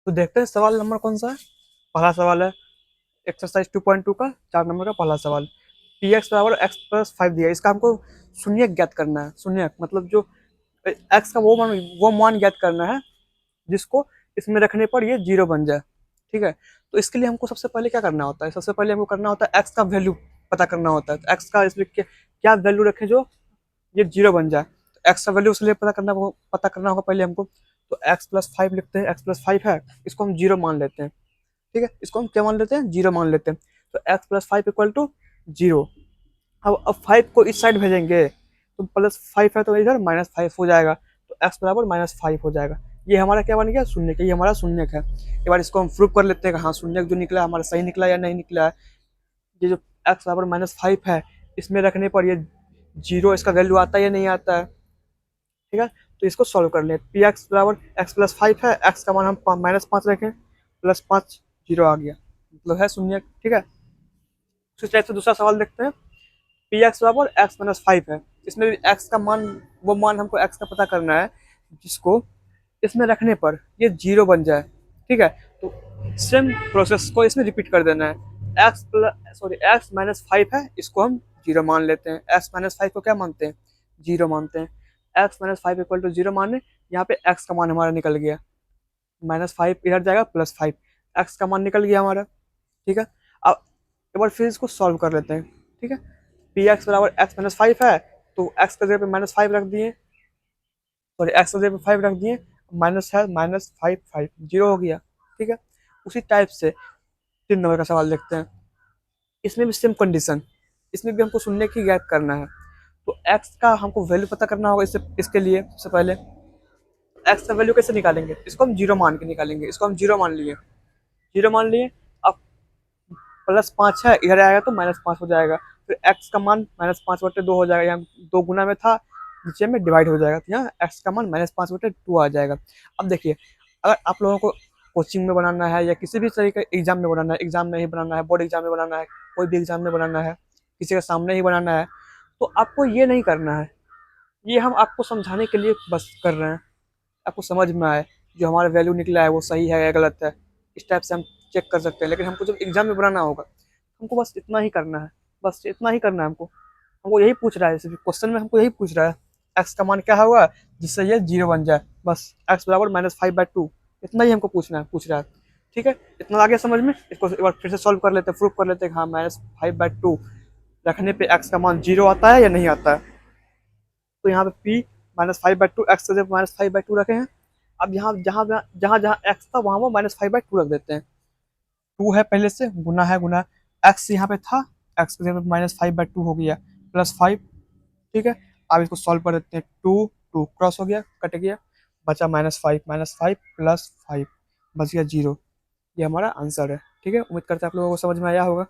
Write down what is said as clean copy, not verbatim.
तो देखते हैं सवाल नंबर कौन सा है। पहला सवाल है एक्सरसाइज 2.2 का 4 नंबर का पहला सवाल। पी एक्स बराबर एक्स प्लस 5 दिया है, इसका हमको शून्यक ज्ञात करना है। शून्यक मतलब जो एक्स का वो मान ज्ञात करना है जिसको इसमें रखने पर ये जीरो बन जाए। ठीक है, तो इसके लिए हमको सबसे पहले क्या करना होता है, सबसे पहले हमको करना होता है एक्स का वैल्यू पता करना होता है। तो एक्स का इसमें क्या वैल्यू रखें जो ये जीरो बन जाए। तो एक्स का वैल्यू उसके लिए पता करना होगा पहले हमको। तो एक्स प्लस फाइव लिखते हैं, एक्स प्लस फाइव है, इसको हम जीरो मान लेते हैं। ठीक है, इसको हम क्या मान लेते हैं, जीरो मान लेते हैं। तो X plus five equal to zero. अब फाइव को इस साइड भेजेंगे तो प्लस फाइव है तो इधर माइनस फाइव हो जाएगा। तो एक्स बराबर माइनस फाइव हो जाएगा। ये हमारा क्या बन गया, शून्य का, ये हमारा शून्य है। एक बार इसको हम प्रूव कर लेते हैं कि हाँ शून्य जो निकला हमारा सही निकला या नहीं निकला है। ये जो एक्स बराबर माइनस फाइव है इसमें रखने पर ये जीरो इसका वैल्यू आता है या नहीं आता है। ठीक है, तो इसको सॉल्व कर लें। पी एक्स बराबर एक्स प्लस फाइव है, एक्स का मान हम माइनस पाँच रखें, प्लस पाँच, जीरो आ गया, मतलब है शून्य। ठीक है, उसी टाइप से दूसरा सवाल देखते हैं। पी एक्स बराबर एक्स माइनस फाइव है, इसमें भी एक्स का मान, वो मान हमको एक्स का पता करना है जिसको इसमें रखने पर ये जीरो बन जाए। ठीक है, तो सेम प्रोसेस को इसमें रिपीट कर देना है। X plus sorry x minus five है, इसको हम जीरो मान लेते हैं। एक्स माइनस फाइव को क्या मानते हैं, जीरो मानते हैं। X minus five equal to zero माने, यहाँ पे एक्स का मान हमारा निकल गया, माइनस फाइव इधर जाएगा प्लस फाइव, एक्स का मान निकल गया हमारा। ठीक है, अब एक बार फिर इसको सॉल्व कर लेते हैं। ठीक है, पी एक्स बराबर एक्स माइनस फाइव है, तो एक्स का जगह पे माइनस फाइव रख दिए, सॉरी एक्स का जगह पे फाइव रख दिए, माइनस है माइनस फाइव फाइव, जीरो हो गया। ठीक है, उसी टाइप से 3 नंबर का सवाल देखते हैं। इसमें भी सेम कंडीशन, इसमें भी हमको शून्य की ज्ञात करना है। तो एक्स का हमको वैल्यू पता करना होगा। इसके लिए सबसे पहले एक्स का वैल्यू कैसे निकालेंगे, इसको हम जीरो मान के निकालेंगे। इसको हम जीरो मान लिए, जीरो मान लिए। अब प्लस पाँच है, इधर आएगा तो माइनस पाँच हो जाएगा। फिर एक्स का मान माइनस पाँच बटे दो हो जाएगा, यहाँ दो गुना में था, नीचे में डिवाइड हो जाएगा, तो यहाँ एक्स का मान माइनस पाँच बटे टू आ जाएगा। अब देखिए, अगर आप लोगों को कोचिंग में बनाना है या किसी भी तरीके एग्जाम में बनाना है, एग्जाम में ही बनाना है, बोर्ड एग्जाम में बनाना है, कोई भी एग्जाम में बनाना है, किसी के सामने ही बनाना है, तो आपको ये नहीं करना है। ये हम आपको समझाने के लिए बस कर रहे हैं, आपको समझ में आए जो हमारा वैल्यू निकला है वो सही है या गलत है। इस टाइप से हम चेक कर सकते हैं। लेकिन हमको जब एग्जाम में बनाना होगा हमको बस इतना ही करना है, बस इतना ही करना है हमको। हमको यही पूछ रहा है, क्वेश्चन में हमको यही पूछ रहा है एक्स का मान क्या होगा जिससे ये जीरो बन जाए, बस एक्स बराबर माइनस फाइव बाई टू, इतना ही हमको पूछ रहा है। ठीक है, इतना आ गया समझ में। इसको एक बार फिर से सॉल्व कर लेते हैं, प्रूफ कर लेते हैं हाँ माइनस फाइव बाई टू रखने पे एक्स का मान जीरो आता है या नहीं आता है। तो यहाँ पे P minus five by two, x के जगह माइनस फाइव बाई टू रखे हैं। अब यहाँ जहाँ जहाँ जहाँ एक्स था वहाँ वो माइनस फाइव बाई टू रख देते हैं। टू है पहले से, गुना है गुना, एक्स यहाँ पे था, एक्स की जगह माइनस फाइव बाई टू हो गया, प्लस फाइव। ठीक है, अब इसको सॉल्व कर देते हैं। टू टू क्रॉस हो गया, कट गया, बचा माइनस फाइव प्लस फाइव, बच गया जीरो। ये हमारा आंसर है। ठीक है, उम्मीद करते हैं आप लोगों को समझ में आया होगा।